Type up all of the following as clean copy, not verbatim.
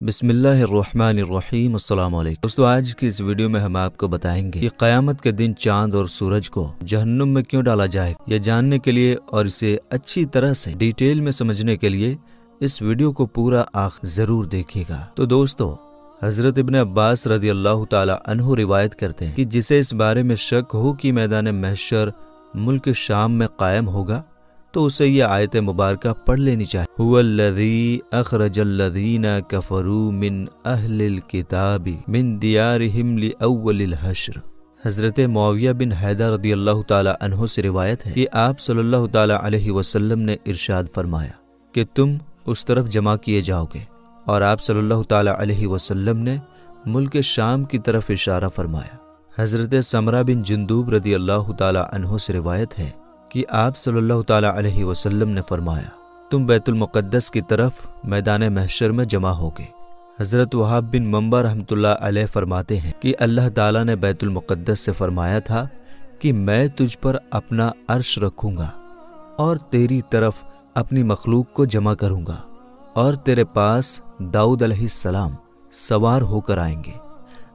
बिस्मिल्लाहिर्रहमानिर्रहीम। अस्सलाम वालेकुम दोस्तों, आज की इस वीडियो में हम आपको बताएंगे कि क़यामत के दिन चांद और सूरज को जहन्नुम में क्यों डाला जाए। यह जानने के लिए और इसे अच्छी तरह से डिटेल में समझने के लिए इस वीडियो को पूरा आखिर जरूर देखिएगा। तो दोस्तों, हजरत इब्न अब्बास रदी अल्लाह ताला अन्हु रिवायत करते हैं कि जिसे इस बारे में शक हो कि मैदान महशर मुल्क शाम में कायम होगा तो उसे ये आयत मुबारका पढ़ लेनी चाहिए। हुवल्लज़ी अखरजल्लज़ीना कफरू मिन अहलिल किताबी मिन दियारिहिम लिअव्वलिल हश्र। हजरत मुआविया बिन हैदर रदी अल्लाह ताला अन्हु से रिवायत है कि आप सल्लल्लाहु ताला अलैहि वसल्लम ने इरशाद फरमाया कि तुम उस तरफ जमा किए जाओगे, और आप सल्लल्लाहु ताला अलैहि वसल्लम ने मुल्क शाम की तरफ इशारा फरमाया। हजरत समरा बिन जुंदूब रदी अल्लाह ताला अन्हु से रिवायत है कि आप सल्लल्लाहु ताला अलैहि वसल्लम ने फरमाया, तुम बैतुल मुक़द्दस की तरफ मैदान महशर में जमा होगे। हजरत वहाब बिन मंबा रहमतुल्लाह अलैह फरमाते हैं कि अल्लाह ताला ने बैतुल मुक़द्दस से फरमाया था कि मैं तुझ पर अपना अर्श रखूंगा और तेरी तरफ अपनी मखलूक को जमा करूंगा, और तेरे पास दाऊद अलैहिस्सलाम सवार होकर आएंगे।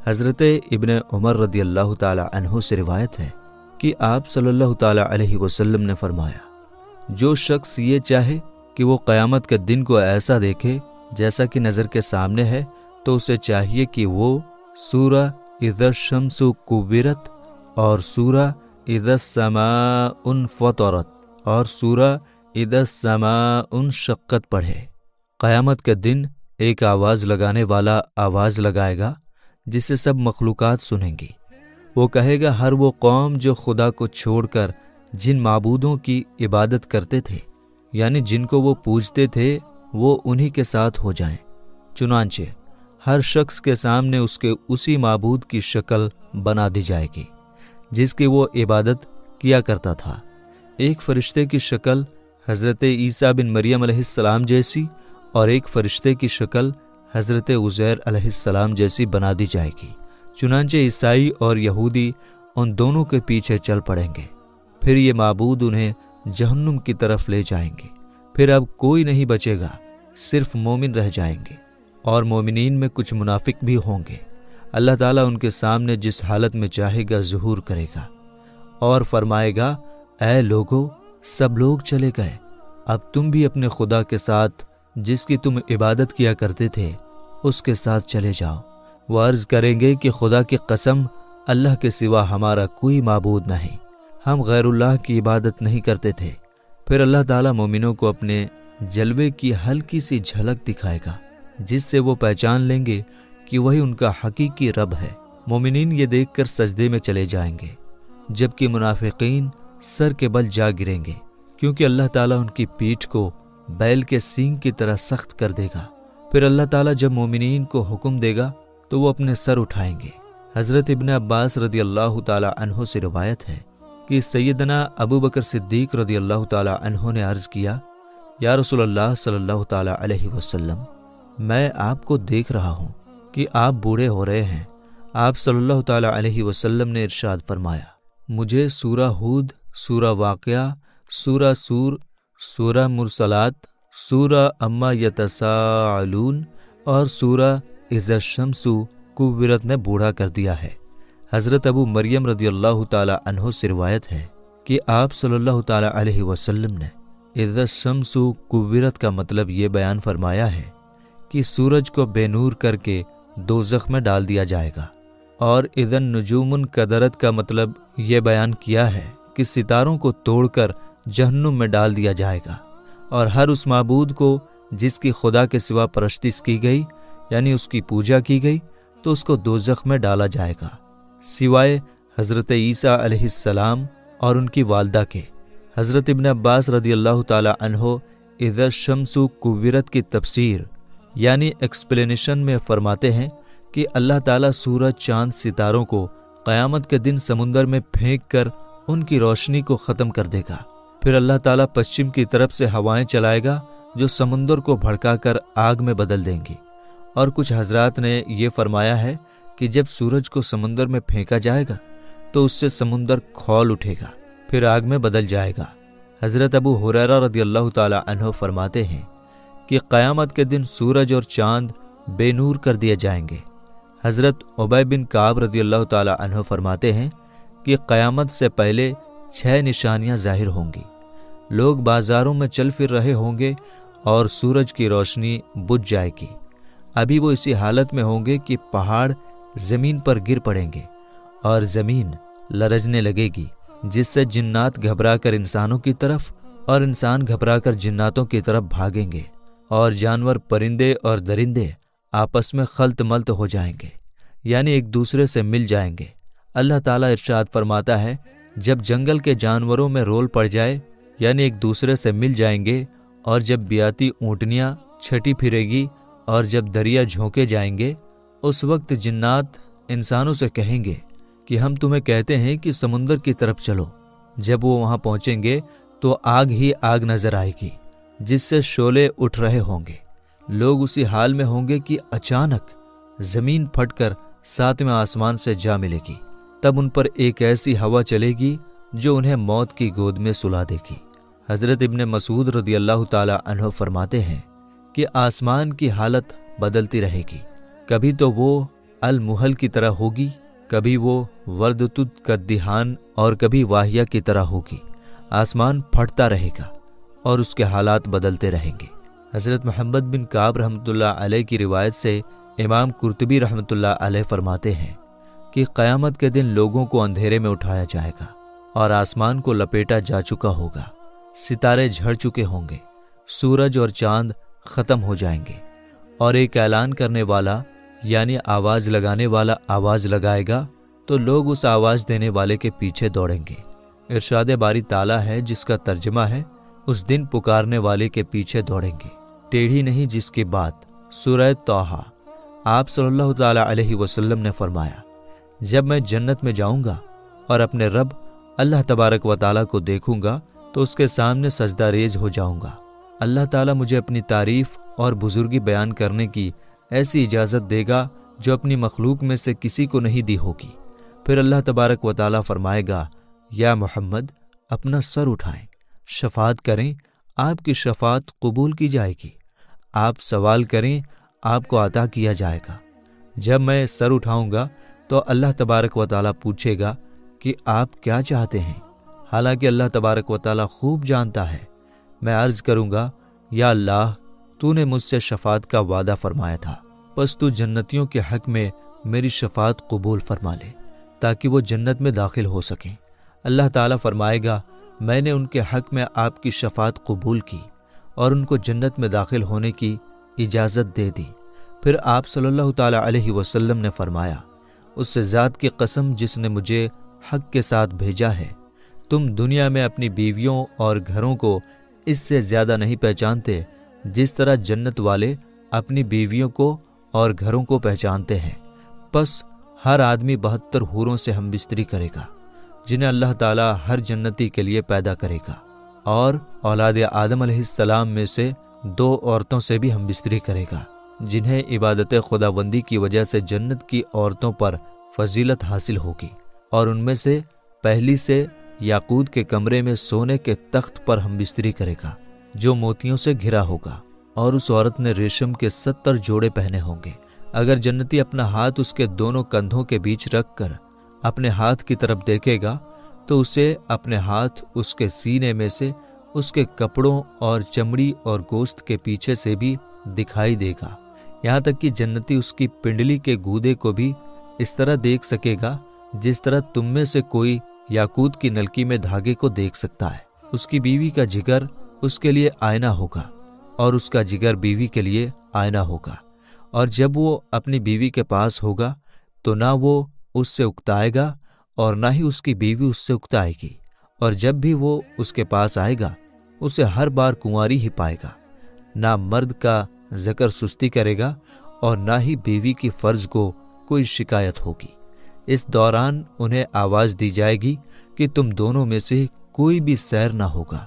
हजरत इब्न उमर रदी अल्लाह ताला अन्हु से रिवायत है कि आप सल्लल्लाहु ताला अलैहि वसल्लम ने फरमाया, जो शख्स ये चाहे कि वो क़यामत के दिन को ऐसा देखे जैसा कि नज़र के सामने है, तो उसे चाहिए कि वो सूरा इज़ा शम्सु कुव्विरत और सूरा इज़ा समाउन फ़तरत और सूरा इज़ा समाउन शक्कत पढ़े। क़यामत के दिन एक आवाज़ लगाने वाला आवाज़ लगाएगा जिसे सब मखलूक़ात सुनेंगी। वो कहेगा, हर वो कौम जो खुदा को छोड़कर जिन माबूदों की इबादत करते थे, यानी जिनको वो पूजते थे, वो उन्हीं के साथ हो जाएं। चुनांचे हर शख्स के सामने उसके उसी माबूद की शक्ल बना दी जाएगी जिसकी वो इबादत किया करता था। एक फरिश्ते की शक्ल हज़रत ईसा बिन मरियम अलैहिस्सलाम जैसी और एक फरिश्ते की शक्ल हज़रत उज़ैर अलैहिस्सलाम जैसी बना दी जाएगी। चुनांचे ईसाई और यहूदी उन दोनों के पीछे चल पड़ेंगे। फिर ये माबूद उन्हें जहन्नुम की तरफ ले जाएंगे। फिर अब कोई नहीं बचेगा, सिर्फ मोमिन रह जाएंगे, और मोमिनीन में कुछ मुनाफिक भी होंगे। अल्लाह ताला उनके सामने जिस हालत में चाहेगा ज़ुहूर करेगा और फरमाएगा, ऐ लोगो, सब लोग चले गए, अब तुम भी अपने खुदा के साथ जिसकी तुम इबादत किया करते थे उसके साथ चले जाओ। वो अर्ज़ करेंगे कि खुदा की कसम, अल्लाह के सिवा हमारा कोई माबूद नहीं, हम गैरुल्लाह की इबादत नहीं करते थे। फिर अल्लाह ताला मोमिनों को अपने जलवे की हल्की सी झलक दिखाएगा जिससे वो पहचान लेंगे कि वही उनका हकीकी रब है। मोमिनीन ये देखकर सजदे में चले जाएंगे, जबकि मुनाफिकीन सर के बल जा गिरेंगे, क्योंकि अल्लाह ताला उनकी पीठ को बैल के सींग की तरह सख्त कर देगा। फिर अल्लाह ताला जब मोमिनीन को हुक्म देगा तो वो अपने सर उठाएंगे। हज़रत इब्न अब्बास रदी अल्लाह ताला अन्हु से रिवायत है कि सैयदना अबू बकर सिद्दीक रदी अल्लाह ताला अन्हु ने अर्ज़ किया, या रसूलल्लाह सल्लल्लाहु ताला अलैहि वसल्लम, मैं आपको देख रहा हूँ कि आप बूढ़े हो रहे हैं। आप सल्लल्लाहु ताला अलैहि वसल्लम ने इरशाद फरमाया, मुझे सूरा हूद, सूरा वाक़िया, सूरा सूर, सूरा मुरसलात, सूरा अम्मा यतसाअलून और सूरा इज़ा शम्सु कुव्विरत ने बूढ़ा कर दिया है। हज़रत अबू मरियम रदी अल्लाह ताला अन्हु से रिवायत है कि आप सल्लल्लाहु ताला अलैहि वसल्लम ने इज़ा शम्सु कुव्विरत का मतलब ये बयान फरमाया है कि सूरज को बेनूर करके दोज़ख में डाल दिया जाएगा, और इज़न नुजूमुन कदरत का मतलब ये बयान किया है कि सितारों को तोड़कर जहन्नुम में डाल दिया जाएगा, और हर उस माबूद को जिसकी खुदा के सिवा परस्तिश की गई, यानी उसकी पूजा की गई, तो उसको दोज़ख में डाला जाएगा, सिवाय हज़रत ईसा अलैहिस्सलाम और उनकी वालदा के। हज़रत इब्न अब्बास रदी अल्लाह ताला अन्हो इज़ा शम्सु कुव्विरत की तफसीर यानी एक्सप्लेनेशन में फरमाते हैं कि अल्लाह ताला सूरज, चांद, सितारों को क़यामत के दिन समुंदर में फेंक कर उनकी रोशनी को ख़त्म कर देगा। फिर अल्लाह ताला पश्चिम की तरफ से हवाएं चलाएगा जो समुंदर को भड़काकर आग में बदल देंगी। और कुछ हजरात ने ये फरमाया है कि जब सूरज को समुंदर में फेंका जाएगा तो उससे समुंदर खौल उठेगा, फिर आग में बदल जाएगा। हज़रत अबू हुरैरा रज़ियल्लाहु ताला अन्हु फरमाते हैं कि क़यामत के दिन सूरज और चांद بے نور کر دیے جائیں گے۔ حضرت ابی بن کعب رضی اللہ تعالی عنہ فرماتے ہیں کہ قیامت سے پہلے 6 نشانیاں ظاہر ہوں گی۔ لوگ بازاروں میں چل پھر رہے ہوں گے اور سورج کی روشنی بجھ جائے گی۔ ابھی وہ اسی حالت میں ہوں گے کہ پہاڑ زمین پر گر پڑیں گے اور زمین لرزنے لگے گی، جس سے جنات گھبرا کر انسانوں کی طرف اور انسان گھبرا کر جناتوں کی طرف بھاگیں گے، اور جانور، پرندے اور درندے آپس میں خلط ملط ہو جائیں گے، یعنی ایک دوسرے سے مل جائیں گے۔ اللہ تعالیٰ ارشاد فرماتا ہے، جب جنگل کے جانوروں میں رول پڑ جائے، یعنی ایک دوسرے سے مل جائیں گے، اور جب بیاتی اونٹنیاں چھٹی پھرے گی اور جب دریا جھونکے جائیں گے، اس وقت جنات انسانوں سے کہیں گے کہ ہم تمہیں کہتے ہیں کہ سمندر کی طرف چلو۔ جب وہ وہاں پہنچیں گے تو آگ ہی آگ نظر آئے گی، جس سے شعلے اٹھ رہے ہوں گے۔ لوگ اسی حال میں ہوں گے کہ اچانک زمین پھٹ کر 7ویں آسمان سے جا ملے گی۔ تب ان پر ایک ایسی ہوا چلے گی جو انہیں موت کی گود میں سلا دے گی۔ حضرت ابن مسعود رضی اللہ تعالی عنہ فرماتے ہیں کہ آسمان کی حالت بدلتی رہے گی، کبھی تو وہ المحل کی طرح ہوگی، کبھی وہ وردتد کدیہان اور کبھی واہیہ کی طرح ہوگی۔ آسمان پھٹتا رہے گا اور اس کے حالات بدلتے رہیں گے۔ حضرت محمد بن کعب رحمۃ اللہ علیہ کی روایت سے امام قرطبی رحمۃ اللہ علیہ فرماتے ہیں کہ قیامت کے دن لوگوں کو اندھیرے میں اٹھایا جائے گا اور آسمان کو لپیٹا جا چکا ہوگا، ستارے جھڑ چکے ہوں گے، سورج اور چاند ختم ہو جائیں گے، اور ایک اعلان کرنے والا یعنی آواز لگانے والا آواز لگائے گا تو لوگ اس آواز دینے والے کے پیچھے دوڑیں گے۔ ارشاد باری تعالیٰ ہے جس کا ترجمہ ہے، اس دن پکارنے والے کے پیچھے دوڑیں گے، ٹیڑھی نہیں جس کی بات۔ سورہ طٰہٰ۔ آپ صلی اللہ تعالی علیہ وسلم نے فرمایا، جب میں جنت میں جاؤں گا اور اپنے رب اللہ تبارک و تعالیٰ کو دیکھوں گا تو اس کے سامنے سجدہ ریز ہو جاؤں گا۔ اللہ تعالیٰ مجھے اپنی تعریف اور بزرگی بیان کرنے کی ایسی اجازت دے گا جو اپنی مخلوق میں سے کسی کو نہیں دی ہوگی۔ پھر اللہ تبارک و تعالیٰ فرمائے گا، یا محمد اپنا سر اٹھائیں، شفاعت کریں، آپ کی شفاعت قبول کی جائے گی، آپ سوال کریں، آپ کو عطا کیا جائے گا۔ جب میں سر اٹھاؤں گا تو اللہ تبارک و تعالیٰ پوچھے گا کہ آپ کیا چاہتے ہیں، حالانکہ اللہ تبارک و تعالیٰ خوب جانتا ہے۔ میں عرض کروں گا، یا اللہ، تو نے مجھ سے شفاعت کا وعدہ فرمایا تھا، پس تو جنتیوں کے حق میں میری شفاعت قبول فرما لے تاکہ وہ جنت میں داخل ہو سکیں۔ اللہ تعالیٰ فرمائے گا، میں نے ان کے حق میں آپ کی شفاعت قبول کی اور ان کو جنت میں داخل ہونے کی اجازت دے دی۔ پھر آپ صلی اللہ تعالیٰ علیہ وسلم نے فرمایا، اس ذات کی قسم جس نے مجھے حق کے ساتھ بھیجا ہے، تم دنیا میں اپنی بیویوں اور گھروں کو اس سے زیادہ نہیں پہچانتے جس طرح جنت والے اپنی بیویوں کو اور گھروں کو پہچانتے ہیں۔ پس ہر آدمی 72 حوروں سے ہم بستری کرے گا، جنہیں اللہ تعالیٰ ہر جنتی کے لیے پیدا کرے گا، اور اولاد آدم علیہ السلام میں سے 2 عورتوں سے بھی ہم بستری کرے گا، جنہیں عبادت خداوندی کی وجہ سے جنت کی عورتوں پر فضیلت حاصل ہوگی، اور ان میں سے پہلی سے یاقوت کے کمرے میں سونے کے تخت پر ہم بستری کرے گا جو موتیوں سے گھرا ہوگا، اور اس عورت نے ریشم کے 70 جوڑے پہنے ہوں گے۔ اگر جنتی اپنا ہاتھ اس کے دونوں کندھوں کے بیچ رکھ کر اپنے ہاتھ کی طرف دیکھے گا تو اسے اپنے ہاتھ اس کے سینے میں سے اس کے کپڑوں اور چمڑی اور گوشت کے پیچھے سے بھی دکھائی دے گا، یہاں تک کہ جنتی اس کی پنڈلی کے گودے کو بھی اس طرح دیکھ سکے گا جس طرح تم میں سے کوئی یاقوت کی نلکی میں دھاگے کو دیکھ سکتا ہے۔ اس کی بیوی کا جگر اس کے لیے آئینہ ہوگا اور اس کا جگر بیوی کے لیے آئینہ ہوگا، اور جب وہ اپنی بیوی کے پاس ہوگا تو نہ وہ اس سے اکتائے گا اور نہ ہی اس کی بیوی اس سے اکتائے گی، اور جب بھی وہ اس کے پاس آئے گا اسے ہر بار کنواری ہی پائے گا، نہ مرد کا ذکر سستی کرے گا اور نہ ہی بیوی کی فرض کو کوئی شکایت ہوگی۔ اس دوران انہیں آواز دی جائے گی کہ تم دونوں میں سے کوئی بھی سیر نہ ہوگا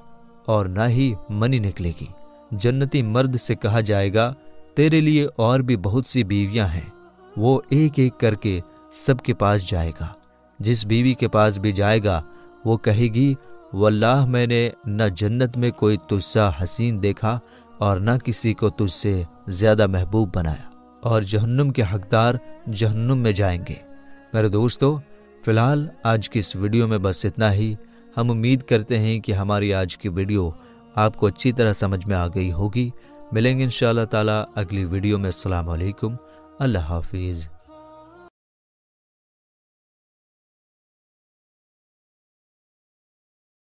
اور نہ ہی منی نکلے گی۔ جنتی مرد سے کہا جائے گا، تیرے لیے اور بھی بہت سی بیویاں ہیں۔ وہ ایک ایک کر کے سب کے پاس جائے گا، جس بیوی کے پاس بھی جائے گا وہ کہے گی، واللہ میں نے نہ جنت میں کوئی تجھ سا حسین دیکھا اور نہ کسی کو تجھ سے زیادہ محبوب بنایا۔ اور جہنم کے حقدار جہنم میں جائیں گے۔ میرے دوستو، فی الحال آج کی اس ویڈیو میں بس اتنا ہی۔ ہم امید کرتے ہیں کہ ہماری آج کی ویڈیو آپ کو اچھی طرح سمجھ میں آ گئی ہوگی۔ ملیں گے انشاءاللہ تعالی اگلی ویڈیو میں۔ السلام علیکم، اللہ حافظ۔